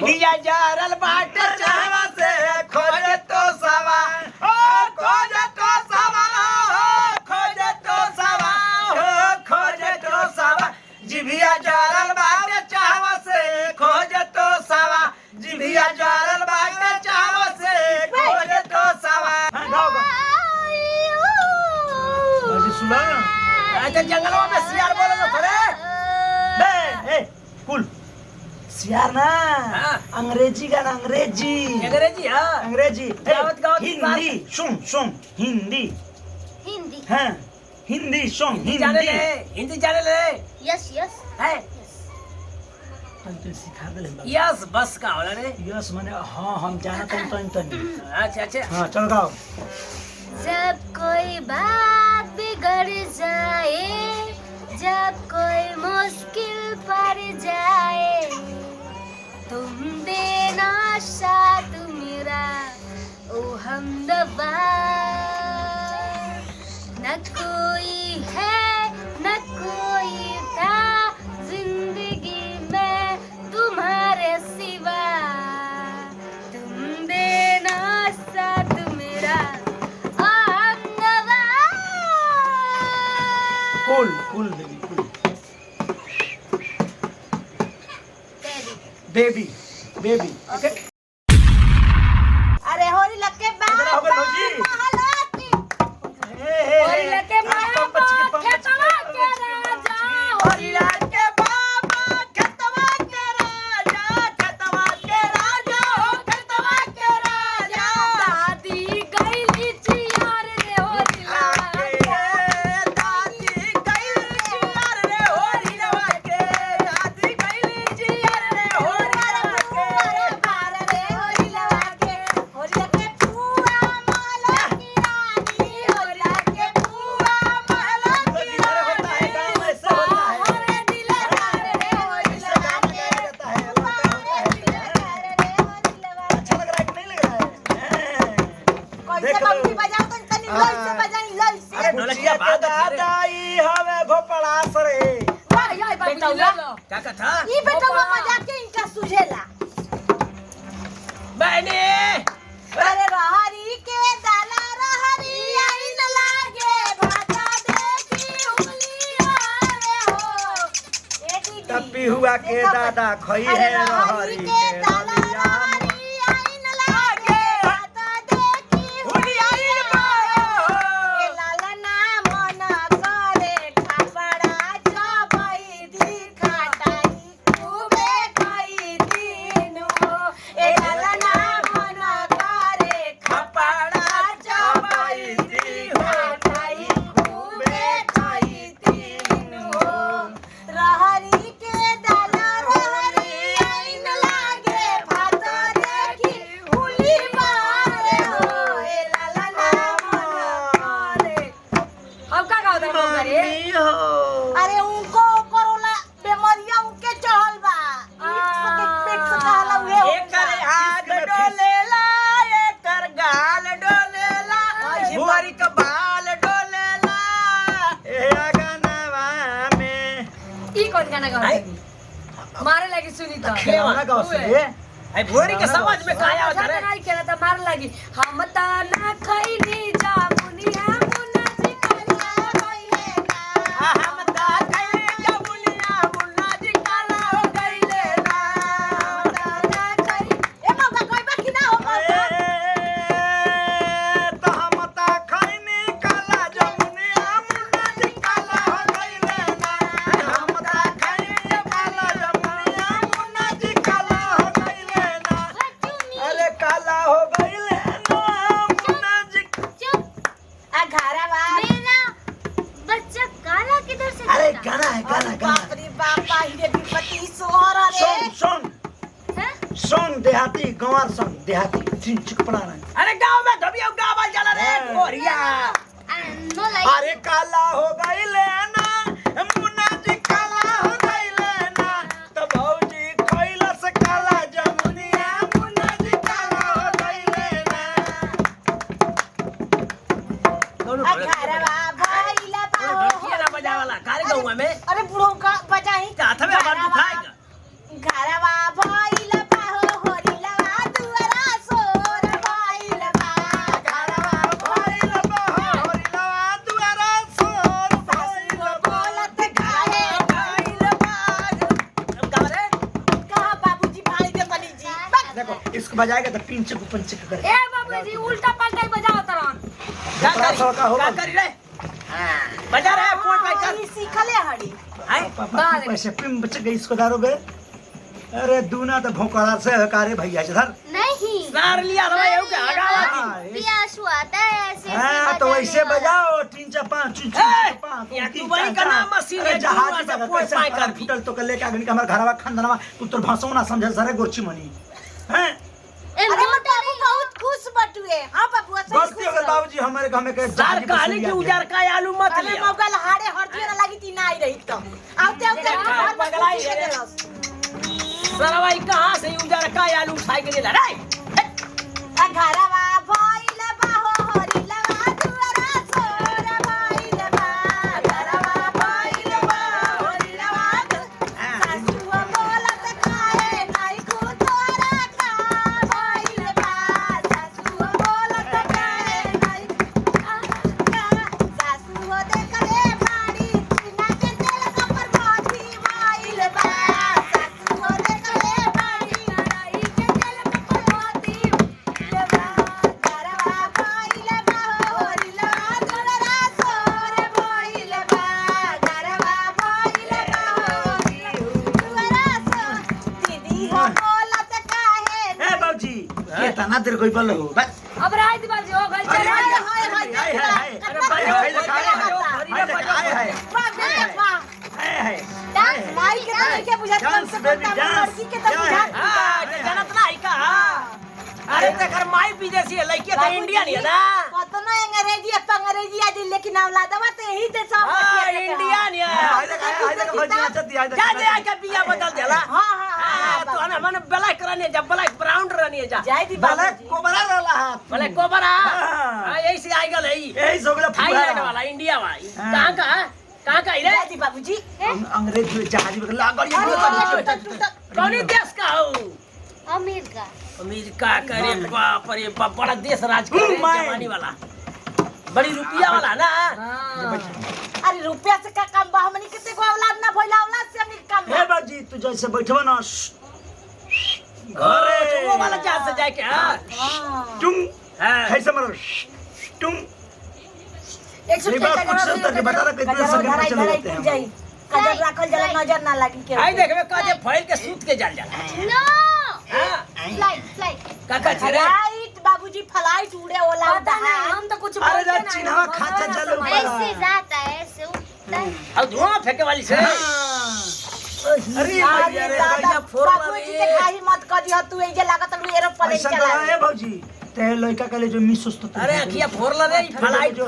जिभिया जारल बाट चाहवा से खोजे तो सवा ओ खोजे तो सवा खोजे तो सवा खोजे तो सवा जिभिया जारल बाट चाहवा से खोजे तो सवा जिभिया जारल बाट चाहवा से खोजे तो सवा सुना आज जंगलों में सियार बोले तो खड़े बे कुल सियार ना अंग्रेजी गाना अंग्रेजी हाँ अंग्रेजी हिंदी सुन हिंदी हाँ हिंदी सुन हिंदी जाने ले यस है तो सिखा दे यस बस का होला रे यस माने हाँ हम जाना तो अच्छा हाँ चल गाओ जब कोई बात बिगड़ जाए जब कोई मुश्किल पड़ जाए तुम देना साथ मेरा ओ हमदवा न कोई है न कोई था जिंदगी में तुम्हारे सिवा तुम देना साथ मेरा ओ हमदवा कूल बेबी ओके अरे होरी लगे इधर आओ भौजी होरी लगे बाबा खेतवा के राजा होरी लगे बाबा खेतवा के राजा हो खेतवा के राजा दादी गईली चियार रे होरी लगे दादी गईली चियार रे होरी लगे दादी गईली चियार रे होरी लगे बार रे होरी लगे पूरा माला की रानी होरी लगे बुआ महला की इधर होता है काम ऐसा होता है होरे दिलदार रे होरी लगे होता है अच्छा लग रहा है कि नहीं लग रहा है कैसे बम्बी बजाओ तो तनी लोई से बजाई लोई से अरे ढोलकिया दादाई हवे भोपड़ा सरे वाह यार बेटा क्या कथा ई बेटा वो मजा के इनका सुझेला बहनी अरे रहरी के दाला रहरी आई न लागे भाता देखी उंगलियां रे हो ए दीदी टप्पी हुआ के दादा खोई है रहरी के दाला रहरी आई न लागे भाता देखी उंगलियां ए लाला ना मन करे खापड़ा चबाई दी खाटाई खूबे खाई दीनु ए लाला ना मन करे खपड़ा चबाई दी खाटाई खूबे खाई दीनु रहरी के दाला रहरी आई न लागे भाता देखी हुली मारे हो ए लाला ना मन करे अब का गाओ दे करे मम्मी हो अरे उनको कोरोना बीमारियां उनके चढ़ल बा पेट से कहला उहे एकर आग डोलेला एकर गाल डोलेला भुअरी का बाल डोलेला ए गानवा में ई कौन गाना गाओ मारे लगी सुनी तो खेलौना गाओ से आई भोरी के समझ में का आया अच्छा रे नहीं खेला तो मार लगी हम ता ना खैनी जामुनिया मुना जी कला होई है ना हम ता कई जमुनिया मुन्ना जी काला हो गईले ना दादा खई ए मौका कोई बाकी ना हो मौका तो हम ता खैनी काला जमुनिया मुन्ना जी काला हो गईले ना हम ता खैनी काला जमुनिया मुन्ना जी काला हो गईले ना अरे काला हो गईले ना मुन्ना जी चुप आ घरा बा मेरा बच्चा काला किधर से अरे निकला? गाना है गाना बाप रे बाप हीरे विपत्ति सोहर रे हैं? सुन देहाती गंवार सुन देहाती तीन चुक पड़ा रहा अरे गांव में धबिया गावल जाला रे भोरिया नो लाइक अरे काला हो गईले ना मुन्ना जी काला हो गईले ना तो भौजी खइला से काला जमुनिया मुन्ना जी काला हो गईले ना दोनों आ घरा बा भइला बा हो ढोलकिया ना बजावला कारे गांव में अरे बुढ़ो का बजाई हाथ में बार दुखाएगा घरा बा भइला बा हो देखो इसको बजाएगा तो पिंचक पंचक कर ए बाबूजी उल्टा पलटा ही बजाओ तरन क्या बड़ा करी सौका होगा। क्या करी रे बजा रहा है फोन पे कर ई सीखले हड़ी आई पापा पैसे पिंचक गई इसको दारोगे अरे दूना तो भोकड़ा से हकारे भैया धर नहीं सार लिया रे एउ के हगावा हाँ, पियासु आता है ऐसे हाँ तो वैसे बजाओ 3 4 5 6 5 यहाँ दुबई का नाम मशीन है, जहाज दुआ से का पोय पैसा पाय कर भी। फुटल तो कर लेके आगनी का हमारा घरवा खानदानवा तू तो भाषो ना समझल सारे गोरची मनी हैं अरे बाबू बहुत खुश बटुए हां बाबू अच्छा गलती हो गई बाबूजी हमारे घर में के सार कहली कि उजार का आलू मत अरे लिया मोबाइल हाड़े हरदियो ना लगी ती ना आई रही तो आउते आउते घर में पगलाई खुशी के है। देलस सरवाई कहां से उजार का आलू उठाई के ले रे आ घरवा भइल बा हो हरिलवा दुआरा सोर भइल बा घरवा भइल बा हरिलवा सासु बोलत काहे नाही खुदरा का भइल बा सासु बोलत काहे नाही सासु हो देखले बाड़ी बिना के तेल कपर भाती भइल बा सासु हो देखले बाड़ी लड़ाई के तेल कपर भाती ए बाबूजी ये तना देर कोई बोलो बस अब रात बाजी हो गई अरे चले हाय जा। हाय हाय हाय अरे भाई हाय हाय हाय हाय हां ते जानत ना आई का अरे ते कर माई विदेशी है लइके तो इंडियन है ना लेकिन औलादवा तो यही से सब हां इंडियन है जा दे आके बिया बदल देला हां तो ना मन ब्लैक रहने जा ब्लैक ब्राउन रहने जा जय दी बालक को बड़ा रहला हाथ ब्लैक कोबरा हाँ। हां यही से आई गल है यही सोगला थाईलैंड वाला इंडिया वाला कहां का रे जय दी बाबूजी अंग्रेज जहाज में लागल कौन देश का हो अमेरिका अमेरिका करे बाप रे बाप बड़ा देश राज करे माय। जमानी वाला बड़ी रुपया वाला ना हाँ। अरे रुपया से का काम बा हमनी किते को औलाद ना भइला औलाद से हमनी काम हे बाबूजी तू जैसे बैठवा ना अरे वो वाला जहाज से जाके हां टुंग हां ऐसे मारो टुंग एक नहीं बात कुछ संतर के बता रहा कितने संगे पर चले जाते हैं हम। कजर राखल जला नजर ना लगी के आई देखबे काजे फैल के सूत के जल जाला नो हां फ्लाइट काका छरे फ्लाइट बाबूजी फ्लाइट उड़े वाला पता नहीं हम तो कुछ अरे बोलते जा नहीं। चिन्हवा खाचा चलो ऐसे जाता है ऐसे उड़ता है और धुआं फेंके वाली से अरे भैया रे भैया फोड़ बाबूजी के खाई मत करियो तू ए जे लागत तू एरोप्लेन ऐसा चला करा है भौजी ते लड़का के लिए जो मिस सुस्त अरे अखिया फोड़ला रे फ्लाइट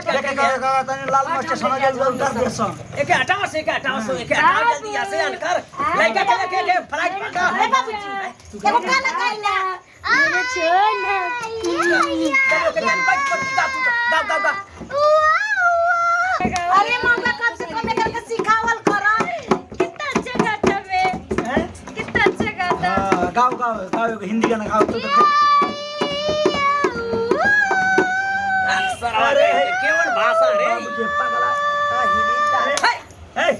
लेके का तने लाल मास्टर समझ जल्दी उतार दे सो एक हटाओ से एक हटाओ जल्दी यहाँ से अनकर लड़का के लेके फ्लाइट पकड़ अरे बाबूजी एगो गाना गाइना मेरे छोना चलो के जन बच पट गा गा अरे मामला कब से कम करके सिखावल करो कितना अच्छा गाता बे हैं कितना अच्छा गाता गाओ गाओ गाओ हिंदी गाना गाओ तो अरे केवन भाषा रे मुझे पगला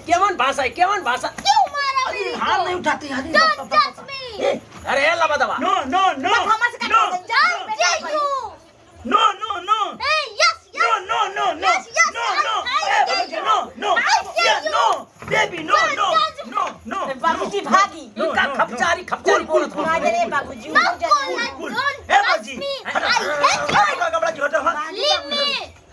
केवन भाषा है केवन भाषा क्यों मारा अरे हाथ नहीं उठाते यार डोंट टच मी अरे लबा दबा नो नो नो हमसे का जा बेटा यू नो नो नो ए yes No, no, no, no, Yes, yes, no, no, I dare you. no, no, I dare yeah, you. no, baby, no, no, no, no, बाबूजी भागी इनका खपचारी बोलत हो मारे रे बाबूजी cool, ए बाजी, कपड़ा जो हटा, लीव मी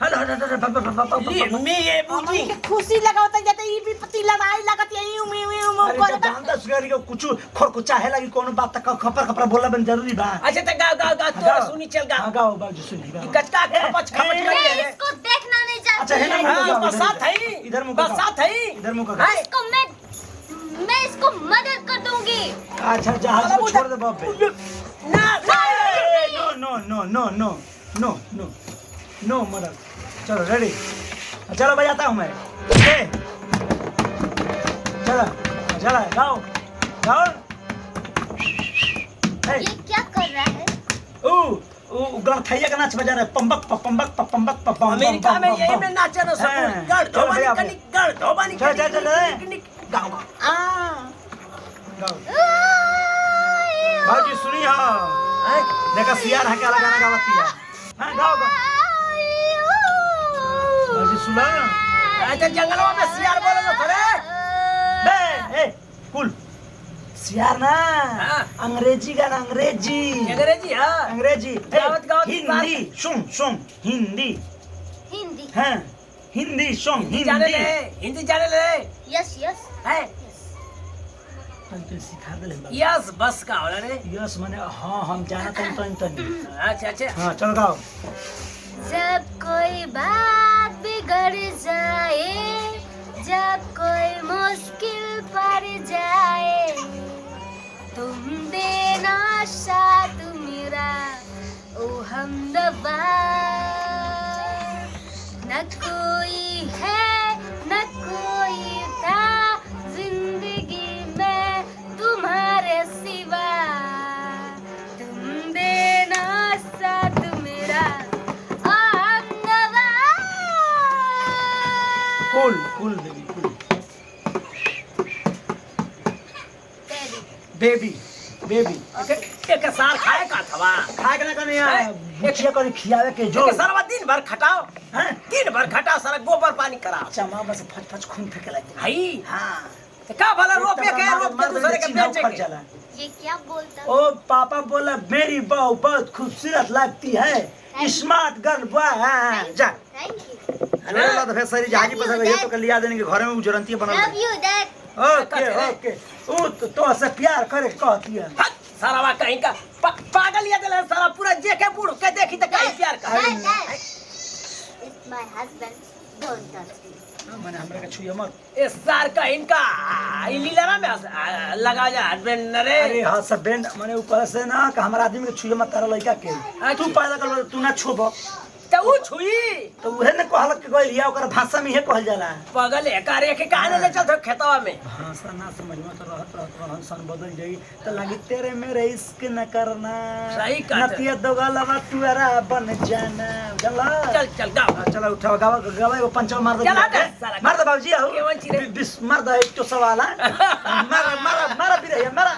हट, मी ये बूजी के खुशी लगावत जाते ई भी पति लगाई लगत यही उमी अरे जब जानता सुगारी को कुछ खरकुचा है लगी कोनो बात तक खपर बोला बन जरूरी बा अच्छा तो गा तोरा सुनी चल गा गाओ बाजू सुनी गाओ कचका खपच लगी है इसको देखना नहीं अच्छा है ना हां बसात है इधर मुका बसात है इधर मुका इसको मैं इसको मदद कर दूंगी अच्छा जहाज को छोड़ दे बाप ना नो no no no no no no नो मदद चलो रेडी चलो बजाता हूँ मैं चलो चलो गाओ गाओ ये क्या कर रहा है गणथैया का नाच बजा रहे पंबक पंबक पंबक पंबक अमेरिका में यही में नाचे ना सब गड़ धोबानी कनिक गड़ धोबानी चल चल चल गाओ गाओ भाजी सुनी हां देखा सियार है काला गाना गावती है हां गाओ भाजी सुना अच्छा जंगलों में सियार बोलो तो थोड़े बे ए कुल सियार ना हाँ। अंग्रेजी गाना अंग्रेजी अंग्रेजी हाँ अंग्रेजी गावत गावत हिंदी सुन हिंदी हिंदी हाँ हिंदी सॉन्ग जाने हिंदी ले हिंदी जाने ले यस यस है तो सिखा दे ले यस बस का होला रे यस माने हाँ हम जाना तो अच्छा अच्छा हाँ चलो गाओ जब कोई बात बिगड़ जाए जब कोई मुश्किल पड़ जाए तुम देना साथ मेरा ओ हमदवा न कोई है न कोई था जिंदगी में तुम्हारे सिवा तुम देना साथ मेरा ओ हमदवा कूल बेबी एक साल खाए का थवा खाए के ना कने बुचिया कर खियावे के जो एक सारा दिन भर खटाओ हैं दिन भर खटाओ सारा गोबर पानी कराओ चमा बस फच खून फेंके लगे हई हां तो का भला रोपे के रोप के दूसरे के बेचे के चला ये क्या बोलता ओ पापा बोला मेरी बहू बहुत खूबसूरत लगती है स्मार्ट गर्ल बॉय जा थैंक यू अरे ला तो फिर सारी जहाजी पसंद है ये तो कर लिया देने के घर में उजरंती बना लव यू डैड ओके ओ तो से प्यार करे कहती है हट सारा वा कहीं का पागल ये दिला सारा पूरा जे के बूढ़ के देखी तो कहीं प्यार का it's my husband don't touch me मैंने हमरा के छुइया मत इस सार का इनका लीला में लगा जा हस्बैंड रे अरे हां सब बैंड माने ऊपर से ना कि हमरा आदमी के छुइया मत तारा लइका के तू पैदा कर तू ना छुबो तो वो छुई तो उहे ने कहलक के गइल या ओकर भाषा में हे कहल जाला पगल एकार एक काने ले चल तो खेतवा में भाषा ना समझ में तो रहत रहन सन बदल जाई तो लगी तेरे मेरे इश्क न करना सही कहा। नतिया दोगलवा तुअरा बन जाना चला चल चल गाओ चलो उठाओ गावा वो पंचो मार दो चल हट, साला। मार दो बाबूजी आओ केवन चिरे? मार दो एक तो सवाल मारा भी रही मारा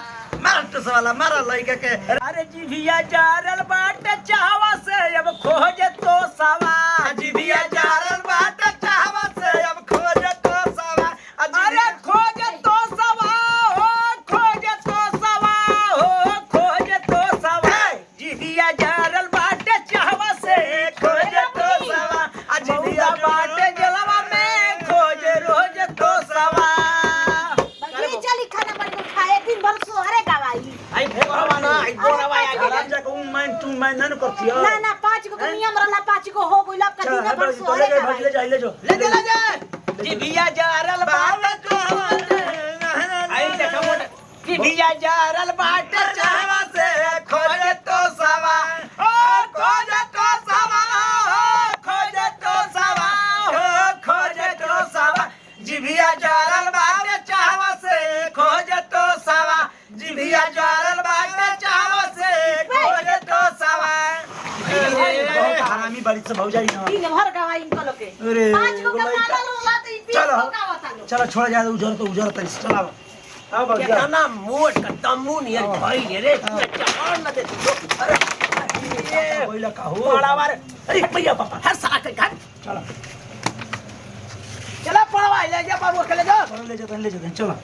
तो सवाल मारा लइका के अरे जीभिया जारल बाट चाहवा से अब खोजे तो सवा जीभिया जारल बाट चाहवा से अब खोजे तो सवा अरे खोजे तो सवा हो खोजे तो सवा हो खोजे तो सवा जीभिया जारल बाट चाहवा से खोजे तो सवा जीभिया बाट जलवा में खोजे रोज तो सवा बकरी चली खाना बन के खाए दिन भर सोहरे गवाई आई गोरवाना आई गोरवा आ आराम जाके तू मैं ना करती हो ना 5 को नियम रहला 5 को हो गइल अब दिन भर सोहरे गवाई ले जो ले जा जीभिया जारल बाट आई देखा मोटा जीभिया जारल बाट चाहवा से खोजे तो सवा ओ खोजे तो सवा ओ खोजे तो सवा ओ खोजे तो सवा जीभिया जारल बाट चाहवा से खोजे तो सवा जीभिया जारल बाट चाहवा से खोजे तो सवा बहुत हरामी बड़ी से भौजाई ना दिन भर गवाई इनको लोग के अरे 5 को मारल होला तो 20 चलो को गावता लो चलो छोड़ जा उजर तो चला आओ बाबू कितना मोट का दमू नहीं है भाई रे चार न दे अरे ये कोइला का हो बड़ा बार अरे भैया पापा हर साल के घर चलो चला पड़वा ले जा बाबू के ले जा ले जाते चलो